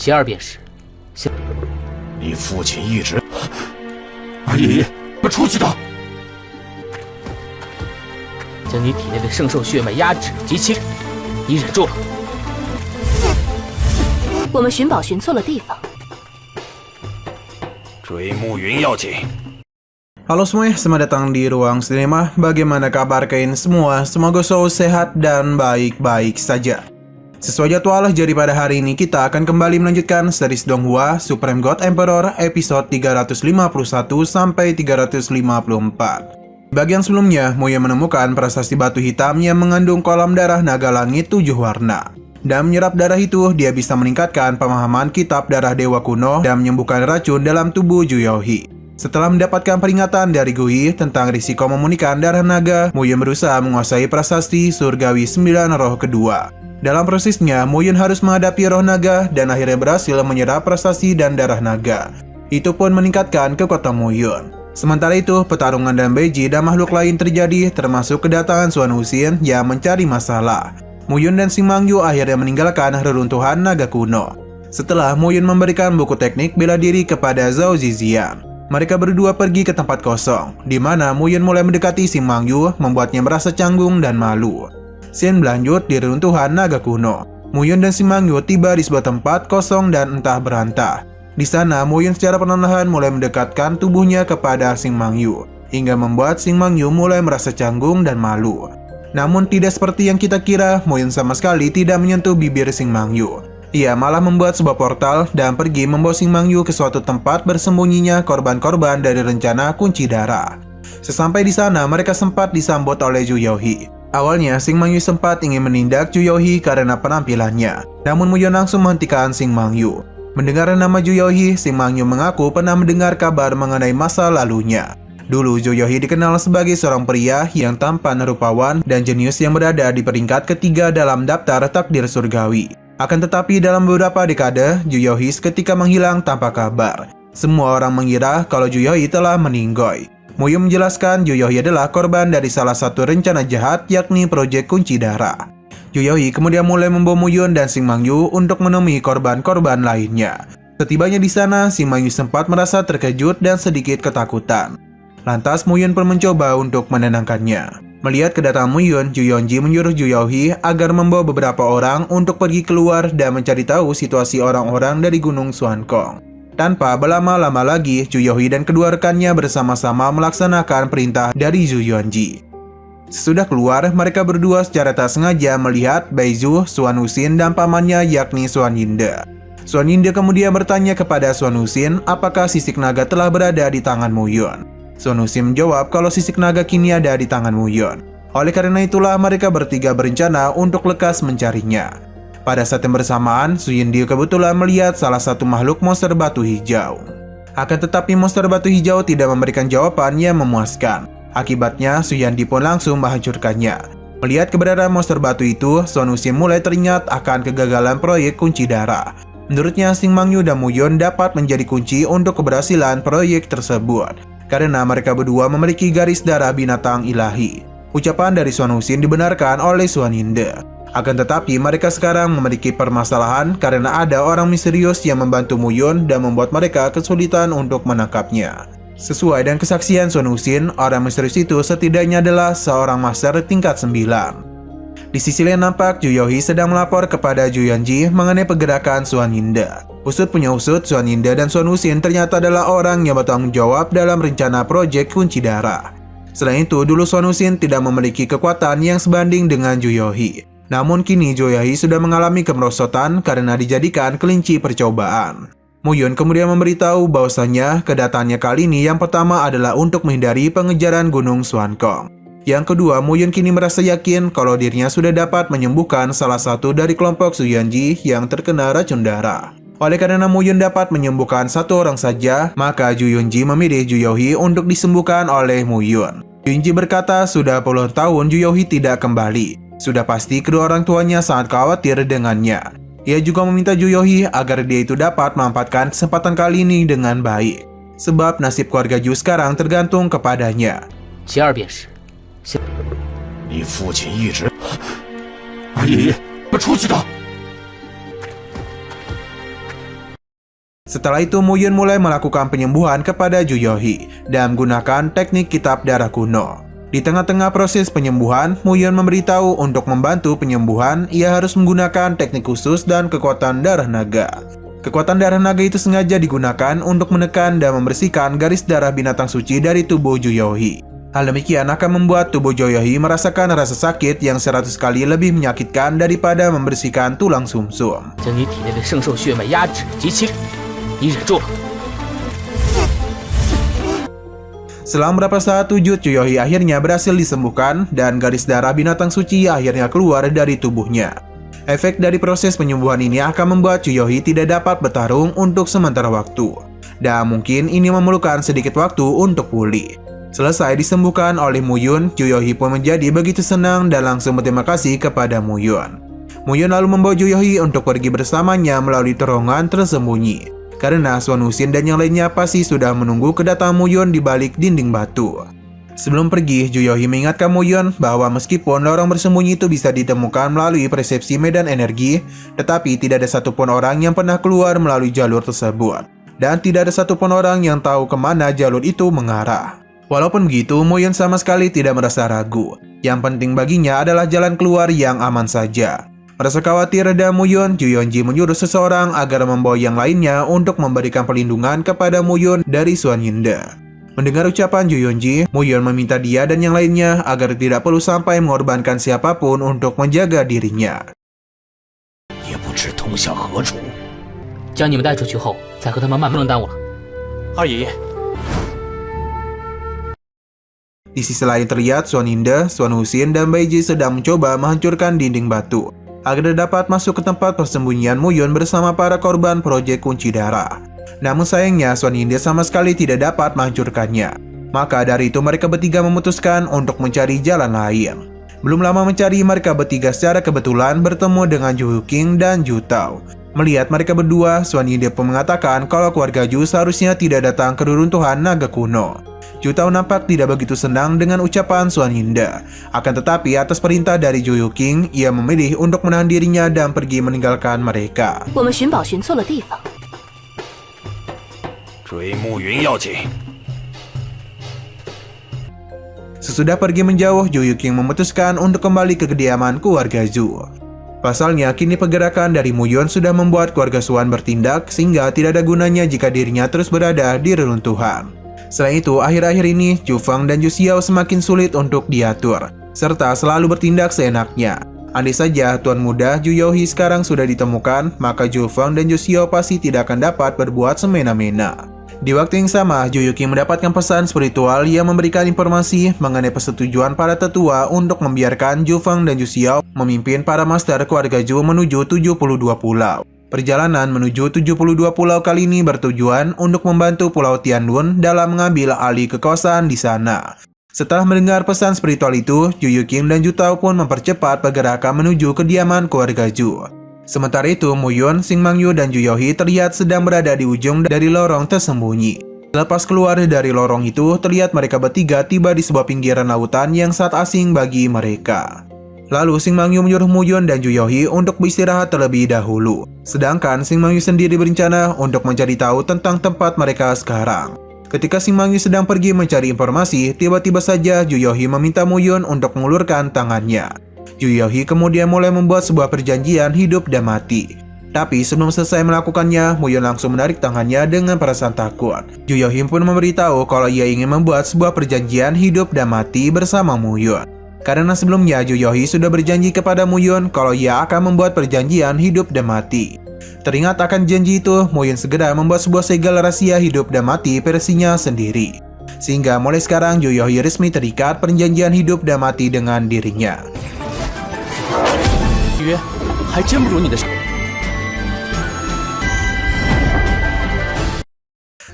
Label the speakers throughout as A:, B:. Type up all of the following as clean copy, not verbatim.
A: 其二便是，
B: 你父亲一直……二爷爷，快出去的！
A: 将你体内的圣兽血脉压制及其，你忍住了。
C: 我们寻宝寻错了地方。
B: 追暮云要紧。
D: Halo semuanya, selamat datang di Ruang Sinema. Bagaimana kabar kalian semua? Semoga selalu sehat dan baik-baik saja. Sesuai jadwal, jadi pada hari ini kita akan kembali melanjutkan series Donghua Supreme God Emperor episode 351 sampai 354. Bagian sebelumnya, Moya menemukan prasasti batu hitam yang mengandung kolam darah naga langit 7 warna. Dan menyerap darah itu, dia bisa meningkatkan pemahaman kitab darah dewa kuno dan menyembuhkan racun dalam tubuh Juyohi. Setelah mendapatkan peringatan dari Gui tentang risiko memunikan darah naga, Muyun berusaha menguasai prasasti surgawi 9 roh kedua. Dalam prosesnya, Muyun harus menghadapi roh naga dan akhirnya berhasil menyerap prasasti dan darah naga. Itu pun meningkatkan kekuatan Muyun. Sementara itu, pertarungan dan Beiji dan makhluk lain terjadi, termasuk kedatangan Suan Wuxin yang mencari masalah. Muyun dan Xing Mangyu akhirnya meninggalkan reruntuhan naga kuno. Setelah Muyun memberikan buku teknik bela diri kepada Zhao Zizian, mereka berdua pergi ke tempat kosong, di mana Muyun mulai mendekati Xing Mangyu, membuatnya merasa canggung dan malu. Scene berlanjut di reruntuhan naga kuno. Muyun dan Xing Mangyu tiba di sebuah tempat kosong dan entah berantah. Di sana, Muyun secara perlahan mulai mendekatkan tubuhnya kepada Xing Mangyu, hingga membuat Xing Mangyu mulai merasa canggung dan malu. Namun tidak seperti yang kita kira, Muyun sama sekali tidak menyentuh bibir Xing Mangyu. Ia malah membuat sebuah portal dan pergi membawa Xing Mangyu ke suatu tempat bersembunyinya korban-korban dari rencana kunci darah. Sesampai di sana, mereka sempat disambut oleh Juyohi. Awalnya, Xing Mangyu sempat ingin menindak Juyohi karena penampilannya. Namun Muyun langsung menghentikan Xing Mangyu. Mendengar nama Juyohi, Xing Mangyu mengaku pernah mendengar kabar mengenai masa lalunya. Dulu Juyohi dikenal sebagai seorang pria yang tampan rupawan dan jenius yang berada di peringkat ketiga dalam daftar takdir surgawi. Akan tetapi dalam beberapa dekade, Juyohi seketika menghilang tanpa kabar. Semua orang mengira kalau Juyohi telah meninggoy. Muyun menjelaskan Juyohi adalah korban dari salah satu rencana jahat, yakni proyek kunci darah. Juyohi kemudian mulai membawa Muyun dan Xing Mangyu untuk menemui korban-korban lainnya. Setibanya di sana, Xing Mangyu sempat merasa terkejut dan sedikit ketakutan. Lantas Muyun pun mencoba untuk menenangkannya. Melihat kedatangan Muyun, Juyonji menyuruh Juyohi agar membawa beberapa orang untuk pergi keluar dan mencari tahu situasi orang-orang dari Gunung Suankong. Tanpa berlama-lama lagi, Juyohi dan kedua rekannya bersama-sama melaksanakan perintah dari Juyonji. Sesudah keluar, mereka berdua secara tak sengaja melihat Baizu, Suan Wuxin, dan pamannya yakni Suan Yinde. Suan Yinde kemudian bertanya kepada Suan Wuxin apakah sisik naga telah berada di tangan Muyun. Suan Wuxin menjawab kalau sisik naga kini ada di tangan Muyun. Oleh karena itulah mereka bertiga berencana untuk lekas mencarinya. Pada saat yang bersamaan, Su Yindi kebetulan melihat salah satu makhluk monster batu hijau. Akan tetapi monster batu hijau tidak memberikan jawaban yang memuaskan. Akibatnya, Su Yindi pun langsung menghancurkannya. Melihat keberadaan monster batu itu, Suan Wuxin mulai teringat akan kegagalan proyek kunci darah. Menurutnya, Xing Mangyu dan Muyun dapat menjadi kunci untuk keberhasilan proyek tersebut, karena mereka berdua memiliki garis darah binatang ilahi. Ucapan dari Suan Wuxin dibenarkan oleh Suan Yinde. Akan tetapi mereka sekarang memiliki permasalahan karena ada orang misterius yang membantu Muyun dan membuat mereka kesulitan untuk menangkapnya. Sesuai dengan kesaksian Suan Wuxin, orang misterius itu setidaknya adalah seorang master tingkat 9. Di sisi lain nampak Juyohi sedang melapor kepada Juyonji mengenai pergerakan Suan Yinde. Usut punya usut, Suan Yinde dan Suan Wuxin ternyata adalah orang yang bertanggung jawab dalam rencana proyek kunci darah. Selain itu, dulu Suan Wuxin tidak memiliki kekuatan yang sebanding dengan Juyohi. Namun kini Juyohi sudah mengalami kemerosotan karena dijadikan kelinci percobaan. Muyun kemudian memberitahu bahwasanya kedatangannya kali ini yang pertama adalah untuk menghindari pengejaran Gunung Suankong. Yang kedua, Muyun kini merasa yakin kalau dirinya sudah dapat menyembuhkan salah satu dari kelompok Su Yanji yang terkena racun darah. Oleh karena Muyun dapat menyembuhkan satu orang saja, maka Juyonji memilih Juyohi untuk disembuhkan oleh Muyun. Juyonji berkata sudah puluhan tahun Juyohi tidak kembali. Sudah pasti kedua orang tuanya sangat khawatir dengannya. Ia juga meminta Juyohi agar dia itu dapat memanfaatkan kesempatan kali ini dengan baik. Sebab nasib keluarga Ju sekarang tergantung kepadanya.
A: 其二便是，
B: 你父亲一直……二爷爷，快出去的！
D: Setelah itu Mu Yun mulai melakukan penyembuhan kepada Ju Yohi dan menggunakan teknik kitab darah kuno. Di tengah-tengah proses penyembuhan, Mu Yun memberitahu untuk membantu penyembuhan, ia harus menggunakan teknik khusus dan kekuatan darah naga. Kekuatan darah naga itu sengaja digunakan untuk menekan dan membersihkan garis darah binatang suci dari tubuh Ju Yohi. Hal demikian akan membuat tubuh Ju Yohi merasakan rasa sakit yang 100 kali lebih menyakitkan daripada membersihkan tulang sumsum.
A: 将你体内的圣兽血脉压制及其，你忍住了。
D: Setelah beberapa saat wujud, Ju Yohi akhirnya berhasil disembuhkan dan garis darah binatang suci akhirnya keluar dari tubuhnya. Efek dari proses penyembuhan ini akan membuat Ju Yohi tidak dapat bertarung untuk sementara waktu. Dan mungkin ini memerlukan sedikit waktu untuk pulih. Selesai disembuhkan oleh Mu Yun, Ju Yohi pun menjadi begitu senang dan langsung berterima kasih kepada Mu Yun. Mu Yun lalu membawa Ju Yohi untuk pergi bersamanya melalui terowongan tersembunyi. Karena Swan Wuxin dan yang lainnya pasti sudah menunggu kedatangan Mu Yun di balik dinding batu. Sebelum pergi, Ju Yohi mengingatkan Mu Yun bahwa meskipun lorong bersembunyi itu bisa ditemukan melalui persepsi medan energi, tetapi tidak ada satupun orang yang pernah keluar melalui jalur tersebut. Dan tidak ada satupun orang yang tahu kemana jalur itu mengarah. Walaupun begitu, Mu Yun sama sekali tidak merasa ragu. Yang penting baginya adalah jalan keluar yang aman saja. Merasa khawatir dan Mu Yun, Ju Yonji menyuruh seseorang agar membawa yang lainnya untuk memberikan perlindungan kepada Mu Yun dari Suan Yinde. Mendengar ucapan Ju Yonji, Mu Yun meminta dia dan yang lainnya agar tidak perlu sampai mengorbankan siapapun untuk menjaga dirinya.
B: 也不知通向何处。
A: 将你们带出去后，再和他们慢慢，不能耽误了。
B: 二爷爷，
D: Di sisi lain terlihat Suan Yinde, Swan Wuxin, dan Baiji sedang mencoba menghancurkan dinding batu agar dapat masuk ke tempat persembunyian Mu Yun bersama para korban proyek kunci darah. Namun sayangnya Swan Yinde sama sekali tidak dapat menghancurkannya. Maka dari itu mereka bertiga memutuskan untuk mencari jalan lain. Belum lama mencari, mereka bertiga secara kebetulan bertemu dengan Ju Huqing dan Ju Tao. Melihat mereka berdua, Swan Yinde pun mengatakan kalau keluarga Ju seharusnya tidak datang ke reruntuhan naga kuno. Ju Tao nampak tidak begitu senang dengan ucapan Swan Yinde. Akan tetapi atas perintah dari Ju Huqing, ia memilih untuk menahan dirinya dan pergi meninggalkan mereka.
C: 我们寻宝寻错了地方。
B: 追暮云要紧。
D: Sesudah pergi menjauh, Ju Huqing memutuskan untuk kembali ke kediaman keluarga Zu. Pasalnya, kini pergerakan dari Mu Yun sudah membuat keluarga Swan bertindak sehingga tidak ada gunanya jika dirinya terus berada di reruntuhan. Selain itu, akhir-akhir ini, Ju Feng dan Ju Xiao semakin sulit untuk diatur, serta selalu bertindak seenaknya. Andai saja Tuan Muda Ju Yohi sekarang sudah ditemukan, maka Ju Feng dan Ju Xiao pasti tidak akan dapat berbuat semena-mena. Di waktu yang sama, Ju Huqing mendapatkan pesan spiritual yang memberikan informasi mengenai persetujuan para tetua untuk membiarkan Ju Feng dan Ju Xiao memimpin para master keluarga Ju menuju 72 pulau. Perjalanan menuju 72 pulau kali ini bertujuan untuk membantu Pulau Tianlun dalam mengambil alih kekuasaan di sana. Setelah mendengar pesan spiritual itu, Ju Huqing dan Ju Tao pun mempercepat pergerakan menuju kediaman keluarga Ju. Sementara itu, Mu Yun, Xing Mangyu, dan Ju Yohi terlihat sedang berada di ujung dari lorong tersembunyi. Lepas keluar dari lorong itu, terlihat mereka bertiga tiba di sebuah pinggiran lautan yang sangat asing bagi mereka. Lalu Xing Mangyu menyuruh Mu Yun dan Ju Yohi untuk beristirahat terlebih dahulu. Sedangkan Xing Mangyu sendiri berencana untuk mencari tahu tentang tempat mereka sekarang. Ketika Xing Mangyu sedang pergi mencari informasi, tiba-tiba saja Ju Yohi meminta Mu Yun untuk mengulurkan tangannya. Ju Yohi kemudian mulai membuat sebuah perjanjian hidup dan mati. Tapi sebelum selesai melakukannya, Mu Yun langsung menarik tangannya dengan perasaan takut. Ju Yohi pun memberitahu kalau ia ingin membuat sebuah perjanjian hidup dan mati bersama Mu Yun. Karena sebelumnya Ju Yohi sudah berjanji kepada Mu Yun kalau ia akan membuat perjanjian hidup dan mati. Teringat akan janji itu, Mu Yun segera membuat sebuah segel rahasia hidup dan mati versinya sendiri. Sehingga mulai sekarang Ju Yohi resmi terikat perjanjian hidup dan mati dengan dirinya.
A: 约还真不如你的。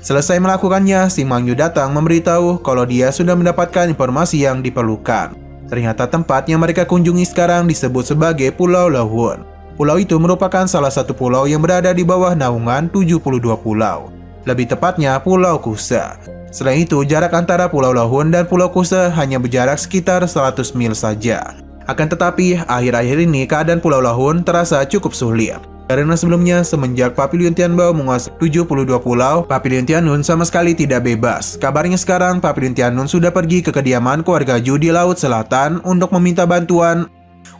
D: Selesai melakukannya, Xing Mangyu datang memberitahu kalau dia sudah mendapatkan informasi yang diperlukan. Ternyata tempat yang mereka kunjungi sekarang disebut sebagai Pulau Lahun. Pulau itu merupakan salah satu pulau yang berada di bawah naungan 72 pulau. Lebih tepatnya Pulau Kusa. Selain itu, jarak antara Pulau Lahun dan Pulau Kusa hanya berjarak sekitar 100 mil saja. Akan tetapi, akhir-akhir ini keadaan Pulau Lahun terasa cukup sulit. Karena sebelumnya, semenjak Papilion Tianbao menguasai 72 pulau, Papilion Tianlun sama sekali tidak bebas. Kabarnya sekarang, Papilion Tianlun sudah pergi ke kediaman keluarga Zhu di Laut Selatan untuk meminta bantuan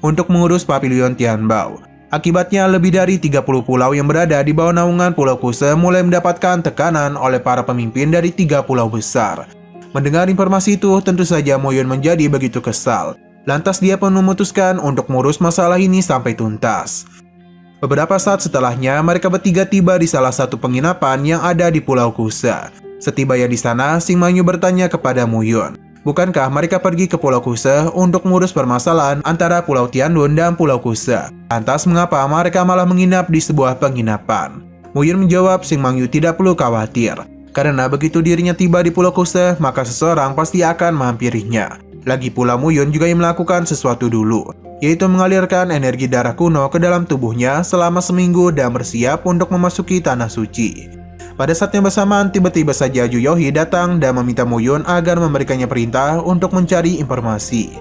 D: untuk mengurus Papilion Tianbao. Akibatnya, lebih dari 30 pulau yang berada di bawah naungan Pulau Kuse mulai mendapatkan tekanan oleh para pemimpin dari 3 pulau besar. Mendengar informasi itu, tentu saja Mo Yun menjadi begitu kesal. Lantas dia pun memutuskan untuk mengurus masalah ini sampai tuntas. Beberapa saat setelahnya, mereka bertiga tiba di salah satu penginapan yang ada di Pulau Kuse. Setibanya di sana, Xing Mangyu bertanya kepada Mo Yun, bukankah mereka pergi ke Pulau Kuse untuk mengurus permasalahan antara Pulau Tianlun dan Pulau Kuse? Lantas mengapa mereka malah menginap di sebuah penginapan? Mo Yun menjawab, Xing Mangyu tidak perlu khawatir. Karena begitu dirinya tiba di Pulau Kuse, maka seseorang pasti akan menghampirinya. Lagi pula Mo Yun juga ingin melakukan sesuatu dulu, yaitu mengalirkan energi darah kuno ke dalam tubuhnya selama seminggu dan bersiap untuk memasuki tanah suci. Pada saat yang bersamaan, tiba-tiba saja Zhu Youhi datang dan meminta Mo Yun agar memberikannya perintah untuk mencari informasi.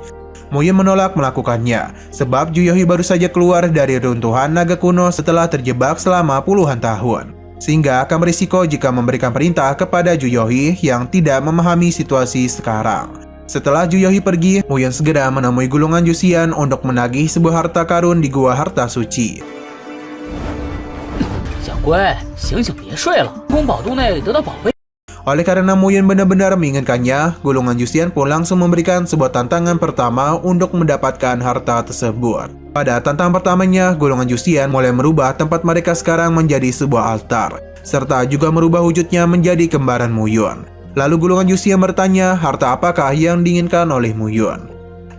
D: Mo Yun menolak melakukannya, sebab Zhu Youhi baru saja keluar dari runtuhan naga kuno setelah terjebak selama puluhan tahun. Sehingga akan berisiko jika memberikan perintah kepada Zhu Youhi yang tidak memahami situasi sekarang. Setelah Zhu Youhi pergi, Mo Yun segera menemui gulungan Juxian untuk menagih sebuah harta karun di Gua Harta Suci.
A: 小龟，醒醒，别睡了，宫宝洞内得到宝贝。
D: Oleh karena Mo Yun benar-benar menginginkannya, gulungan Juxian pun langsung memberikan sebuah tantangan pertama untuk mendapatkan harta tersebut. Pada tantangan pertamanya, gulungan Juxian mulai merubah tempat mereka sekarang menjadi sebuah altar, serta juga merubah wujudnya menjadi kembaran Mo Yun. Lalu gulungan Juxian bertanya harta apakah yang diinginkan oleh Mo Yun.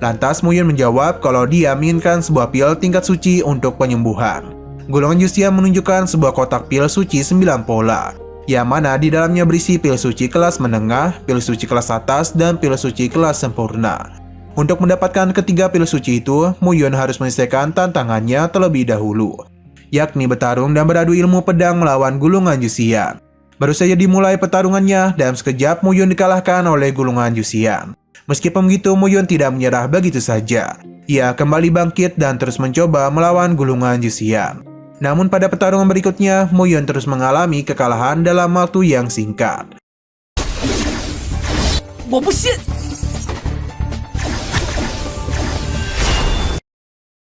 D: Lantas Mo Yun menjawab kalau dia menginginkan sebuah pil tingkat suci untuk penyembuhan. Gulungan Juxian menunjukkan sebuah kotak pil suci 9 pola, yang mana di dalamnya berisi pil suci kelas menengah, pil suci kelas atas, dan pil suci kelas sempurna. Untuk mendapatkan ketiga pil suci itu, Mo Yun harus menyelesaikan tantangannya terlebih dahulu, yakni bertarung dan beradu ilmu pedang melawan gulungan Juxian. Baru saja dimulai pertarungannya dan sekejap Mo Yun dikalahkan oleh gulungan Juxian. Meskipun begitu, Mo Yun tidak menyerah begitu saja. Ia kembali bangkit dan terus mencoba melawan gulungan Juxian. Namun pada pertarungan berikutnya, Mo Yun terus mengalami kekalahan dalam waktu yang singkat.
A: 我不信！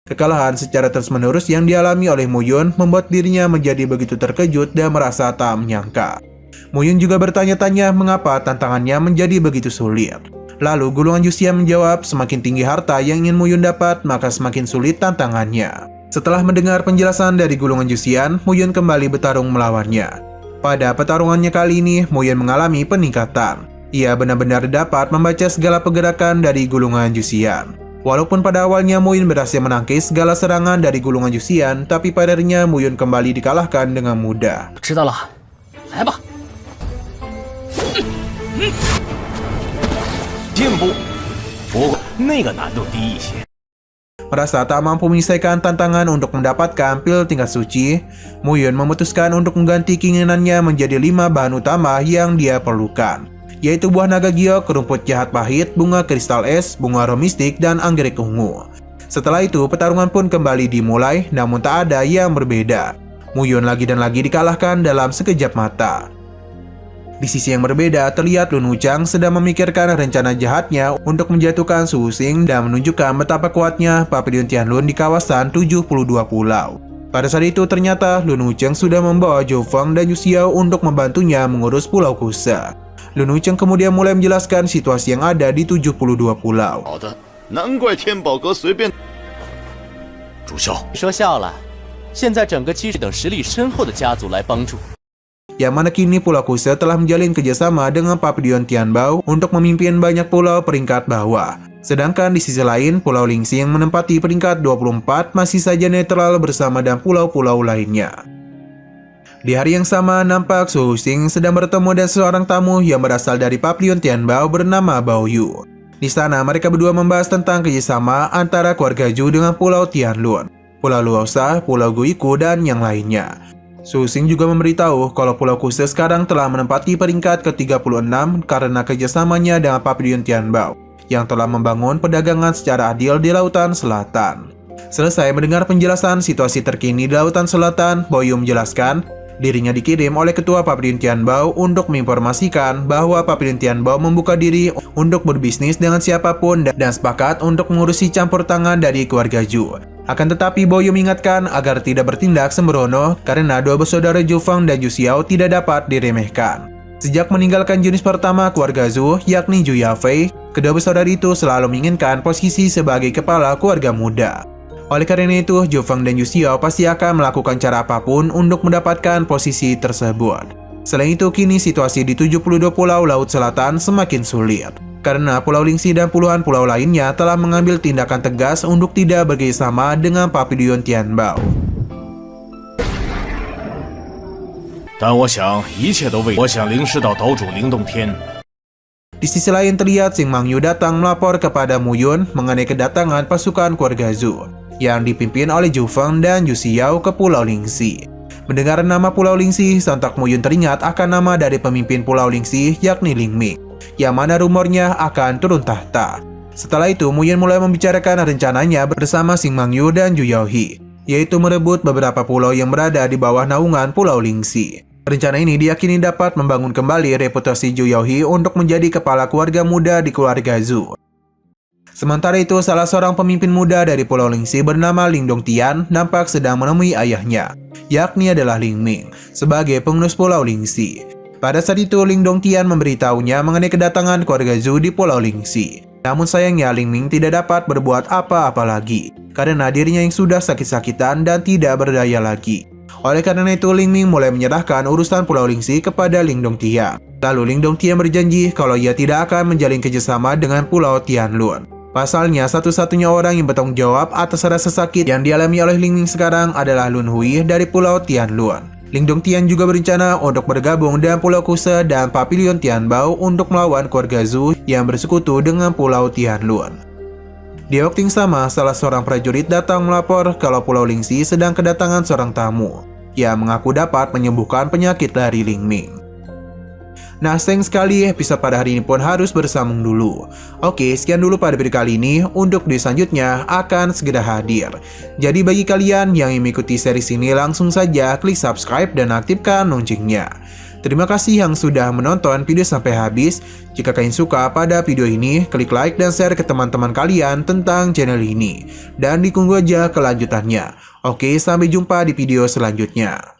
D: Kekalahan secara terus-menerus yang dialami oleh Mo Yun membuat dirinya menjadi begitu terkejut dan merasa tak menyangka. Mo Yun juga bertanya-tanya mengapa tantangannya menjadi begitu sulit. Lalu gulungan Juxian menjawab, semakin tinggi harta yang ingin Mo Yun dapat, maka semakin sulit tantangannya. Setelah mendengar penjelasan dari gulungan Juxian, Mo Yun kembali bertarung melawannya. Pada pertarungannya kali ini, Mo Yun mengalami peningkatan. Ia benar-benar dapat membaca segala pergerakan dari gulungan Juxian. Walaupun pada awalnya Mo Yun berhasil menangkis segala serangan dari gulungan Juxian, tapi pada akhirnya Mo Yun kembali dikalahkan dengan mudah.
A: 知道了，来吧。
B: 进步，不过那个难度低一些。
D: Merasa tak mampu menyelesaikan tantangan untuk mendapatkan pil tingkat suci, Mo Yun memutuskan untuk mengganti keinginannya menjadi 5 bahan utama yang dia perlukan, yaitu buah naga giok, rumput jahat pahit, bunga kristal es, bunga roh mistik, dan anggrek ungu. Setelah itu, pertarungan pun kembali dimulai, namun tak ada yang berbeda. Mo Yun lagi dan lagi dikalahkan dalam sekejap mata. Di sisi yang berbeda, terlihat Lun Wuchang sedang memikirkan rencana jahatnya untuk menjatuhkan Su Wuxing dan menunjukkan betapa kuatnya Papilion Tianlun di kawasan 72 pulau. Pada saat itu ternyata Lun Wuchang sudah membawa Zhou Feng dan Yu Xiao untuk membantunya mengurus Pulau Kuse. Lun Wuchang kemudian mulai menjelaskan situasi yang ada di 72 pulau.
B: 好的，难怪天宝阁随便。主校，
E: 说笑了，现在整个七十等实力深厚的家族来帮助。
D: Yang mana kini Pulau Kuse telah menjalin kerjasama dengan Papilion Tianbao untuk memimpin banyak pulau peringkat bawah. Sedangkan di sisi lain, Pulau Lingxi yang menempati peringkat 24 masih saja netral bersama dengan pulau-pulau lainnya. Di hari yang sama, nampak Su Wuxing sedang bertemu dengan seorang tamu yang berasal dari Papilion Tianbao bernama Bao Yu. Di sana, mereka berdua membahas tentang kerjasama antara keluarga Zhu dengan Pulau Tianlun, Pulau Luosa, Pulau Guiku, dan yang lainnya. Su Wuxing juga memberitahu kalau Pulau Kuse sekarang telah menempati peringkat ke-36 karena kerjasamanya dengan Papilion Tianbao yang telah membangun perdagangan secara adil di Lautan Selatan. Selesai mendengar penjelasan situasi terkini di Lautan Selatan, Boyu menjelaskan dirinya dikirim oleh Ketua Papiliun Tianbao untuk menginformasikan bahwa Papiliun Tianbao membuka diri untuk berbisnis dengan siapapun dan sepakat untuk mengurusi campur tangan dari keluarga Zhu. Akan tetapi Boyu mengingatkan agar tidak bertindak sembrono karena dua bersaudara Zhu Feng dan Zhu Xiao tidak dapat diremehkan. Sejak meninggalkan jurus pertama keluarga Zhu, yakni Zhu Yafei, kedua bersaudara itu selalu menginginkan posisi sebagai kepala keluarga muda. Oleh karena itu, Zhu Feng dan Zhu Xiao pasti akan melakukan cara apapun untuk mendapatkan posisi tersebut. Selain itu, kini situasi di 72 pulau Laut Selatan semakin sulit, karena Pulau Lingxi dan puluhan pulau lainnya telah mengambil tindakan tegas untuk tidak bekerjasama dengan Papiliun Tianbao.
B: 但我想一切都为我想灵石岛岛主灵洞天。
D: Di sisi lain terlihat Xing Mangyu datang melapor kepada Mu Yun mengenai kedatangan pasukan keluarga Zhu yang dipimpin oleh Zhu Feng dan Zhu Xiao ke Pulau Lingxi. Mendengar nama Pulau Lingxi, sontak Mu Yun teringat akan nama dari pemimpin Pulau Lingxi yakni Ling Ming, yang mana rumornya akan turun tahta. Setelah itu, Mu Yun mulai membicarakan rencananya bersama Xing Mangyu dan Zhu Yaohi, yaitu merebut beberapa pulau yang berada di bawah naungan Pulau Lingxi. Rencana ini diyakini dapat membangun kembali reputasi Zhu Yaohi untuk menjadi kepala keluarga muda di keluarga Zhu. Sementara itu, salah seorang pemimpin muda dari Pulau Lingxi bernama Ling Dongtian nampak sedang menemui ayahnya, yakni adalah Ling Ming, sebagai pengurus Pulau Lingxi. Pada saat itu, Ling Dongtian memberitahunya mengenai kedatangan keluarga Zhu di Pulau Lingxi. Namun sayangnya Ling Ming tidak dapat berbuat apa-apa lagi, karena dirinya yang sudah sakit-sakitan dan tidak berdaya lagi. Oleh karena itu, Ling Ming mulai menyerahkan urusan Pulau Lingxi kepada Ling Dongtian. Lalu Ling Dongtian berjanji kalau ia tidak akan menjalin kerjasama dengan Pulau Tianlun. Pasalnya, satu-satunya orang yang bertanggung jawab atas rasa sakit yang dialami oleh Ling Ming sekarang adalah Lun Hui dari Pulau Tianlun. Ling Dongtian juga berencana untuk bergabung dengan Pulau Kusa dan Papiliun Tianbao untuk melawan keluarga Zhu yang bersekutu dengan Pulau Tianlun. Di waktu yang sama, salah seorang prajurit datang melapor kalau Pulau Lingxi sedang kedatangan seorang tamu yang mengaku dapat menyembuhkan penyakit dari Ling Ming. Nah, sayang sekali episode pada hari ini pun harus bersambung dulu. Oke, sekian dulu pada video kali ini. Untuk video selanjutnya akan segera hadir. Jadi bagi kalian yang ingin mengikuti series ini, langsung saja klik subscribe dan aktifkan loncengnya. Terima kasih yang sudah menonton video sampai habis. Jika kalian suka pada video ini, klik like dan share ke teman-teman kalian tentang channel ini. Dan ditunggu aja kelanjutannya. Oke, sampai jumpa di video selanjutnya.